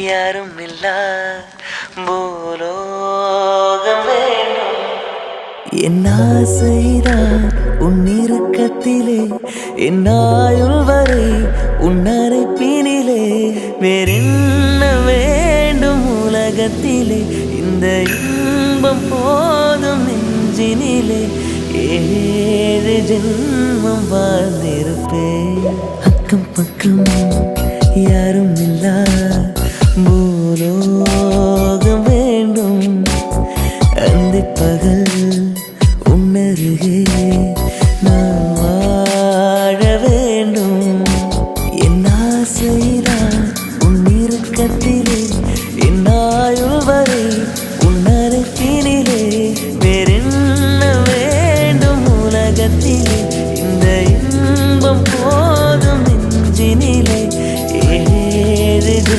யாரும் இல்லா பூலோகம் வேண்டும். என் ஆசைதான் உன் இறுக்கத்திலே, என் ஆயுள் வரை உன் அரைப்பினிலே. வேறென்ன வேண்டும் உலகத்திலே, இந்த இன்பம் போதும் நெஞ்சினிலே. 7 ஜென்மம் வாழ்ந்திருப்பேன். அக்கம் பக்கம் யாரும் இல்லா பூலோகம் வேண்டும். அந்த பகல் உன்னருகே நான் வாழ வேண்டும். என் ஆசைதான் உன் இறுக்கத்திலே,